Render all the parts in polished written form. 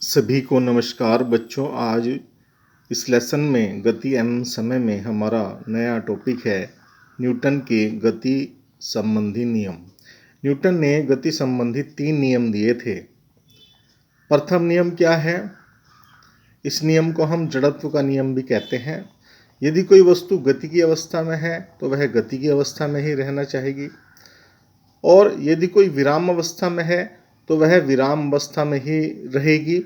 सभी को नमस्कार बच्चों। आज इस लेसन में गति एवं समय में हमारा नया टॉपिक है न्यूटन के गति संबंधी नियम। न्यूटन ने गति संबंधी 3 नियम दिए थे। प्रथम नियम क्या है? इस नियम को हम जड़त्व का नियम भी कहते हैं। यदि कोई वस्तु गति की अवस्था में है तो वह गति की अवस्था में ही रहना चाहेगी, और यदि कोई विराम अवस्था में है तो वह विराम अवस्था में ही रहेगी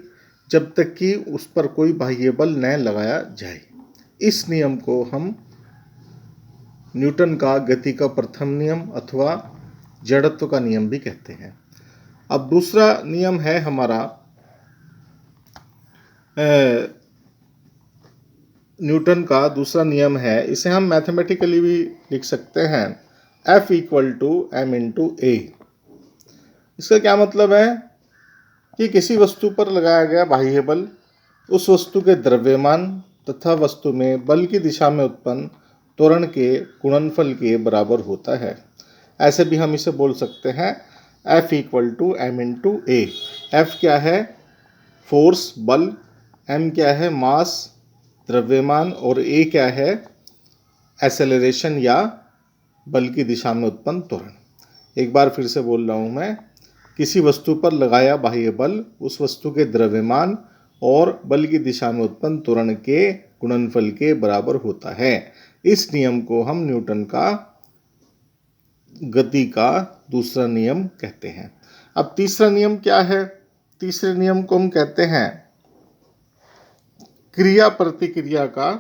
जब तक कि उस पर कोई बाह्य बल न लगाया जाए। इस नियम को हम न्यूटन का गति का प्रथम नियम अथवा जड़त्व का नियम भी कहते हैं। अब दूसरा नियम है हमारा न्यूटन का दूसरा नियम है, इसे हम मैथमेटिकली भी लिख सकते हैं, F = m/a। इसका क्या मतलब है कि किसी वस्तु पर लगाया गया बाह्य बल उस वस्तु के द्रव्यमान तथा वस्तु में बल की दिशा में उत्पन्न त्वरण के गुणनफल के बराबर होता है। ऐसे भी हम इसे बोल सकते हैं F = m/a। F क्या है? फोर्स, बल। m क्या है? मास, द्रव्यमान। और a क्या है? एक्सेलरेशन या बल की दिशा में उत्पन्न त्वरण। एक बार फिर से बोल रहा हूँ मैं, किसी वस्तु पर लगाया बाह्य बल उस वस्तु के द्रव्यमान और बल की दिशा में उत्पन्न त्वरण के गुणनफल के बराबर होता है। इस नियम को हम न्यूटन का गति का दूसरा नियम कहते हैं। अब तीसरा नियम क्या है? तीसरे नियम को हम कहते हैं क्रिया प्रतिक्रिया का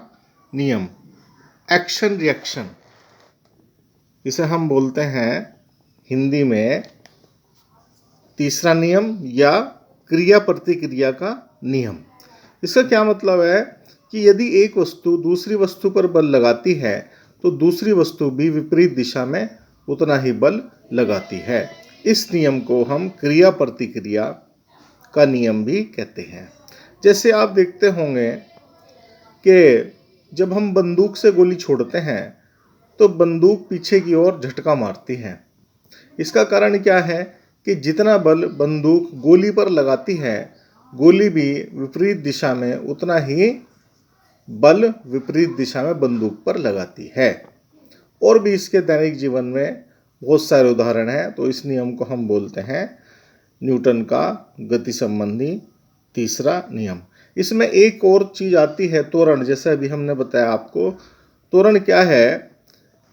नियम, एक्शन रिएक्शन। इसे हम बोलते हैं हिंदी में तीसरा नियम या क्रिया प्रतिक्रिया का नियम। इसका क्या मतलब है कि यदि एक वस्तु दूसरी वस्तु पर बल लगाती है तो दूसरी वस्तु भी विपरीत दिशा में उतना ही बल लगाती है। इस नियम को हम क्रिया प्रतिक्रिया का नियम भी कहते हैं। जैसे आप देखते होंगे कि जब हम बंदूक से गोली छोड़ते हैं तो बंदूक पीछे की ओर झटका मारती है। इसका कारण क्या है कि जितना बल बंदूक गोली पर लगाती है, गोली भी विपरीत दिशा में उतना ही बल विपरीत दिशा में बंदूक पर लगाती है। और भी इसके दैनिक जीवन में बहुत सारे उदाहरण हैं। तो इस नियम को हम बोलते हैं न्यूटन का गति संबंधी तीसरा नियम। इसमें एक और चीज़ आती है, त्वरण। जैसे अभी हमने बताया आपको, त्वरण क्या है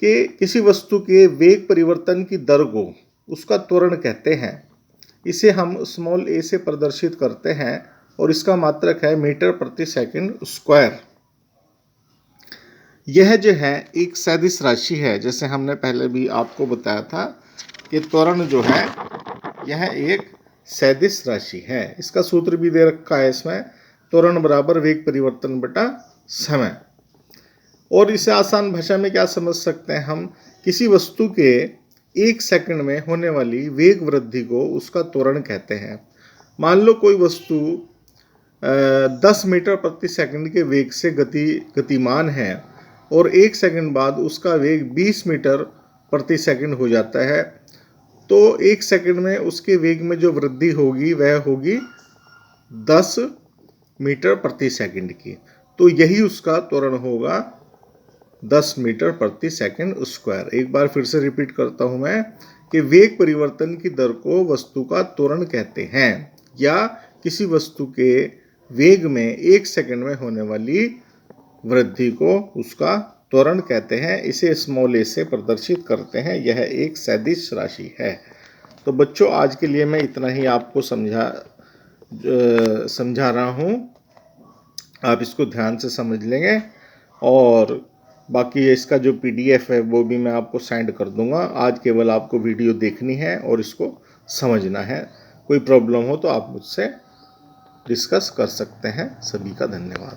कि किसी वस्तु के वेग परिवर्तन की दर को उसका त्वरण कहते हैं। इसे हम स्मॉल a से प्रदर्शित करते हैं और इसका मात्रक है मीटर प्रति सेकंड स्क्वायर। यह जो है एक सदिश राशि है। जैसे हमने पहले भी आपको बताया था कि त्वरण जो है यह एक सदिश राशि है। इसका सूत्र भी दे रखा है इसमें, त्वरण बराबर वेग परिवर्तन बटा समय। और इसे आसान भाषा में क्या समझ सकते हैं हम, किसी वस्तु के 1 सेकंड में होने वाली वेग वृद्धि को उसका त्वरण कहते हैं। मान लो कोई वस्तु 10 मीटर प्रति सेकंड के वेग से गतिमान है और 1 सेकंड बाद उसका वेग 20 मीटर प्रति सेकंड हो जाता है, तो 1 सेकंड में उसके वेग में जो वृद्धि होगी वह होगी 10 मीटर प्रति सेकंड की। तो यही उसका त्वरण होगा 10 मीटर प्रति सेकंड स्क्वायर। एक बार फिर से रिपीट करता हूं मैं कि वेग परिवर्तन की दर को वस्तु का त्वरण कहते हैं, या किसी वस्तु के वेग में 1 सेकंड में होने वाली वृद्धि को उसका त्वरण कहते हैं। इसे स्मॉल a से प्रदर्शित करते हैं। यह एक सदिश राशि है। तो बच्चों, आज के लिए मैं इतना ही आपको समझा रहा हूँ। आप इसको ध्यान से समझ लेंगे और बाकी इसका जो PDF है वो भी मैं आपको सेंड कर दूंगा। आज केवल आपको वीडियो देखनी है और इसको समझना है। कोई प्रॉब्लम हो तो आप मुझसे डिस्कस कर सकते हैं। सभी का धन्यवाद।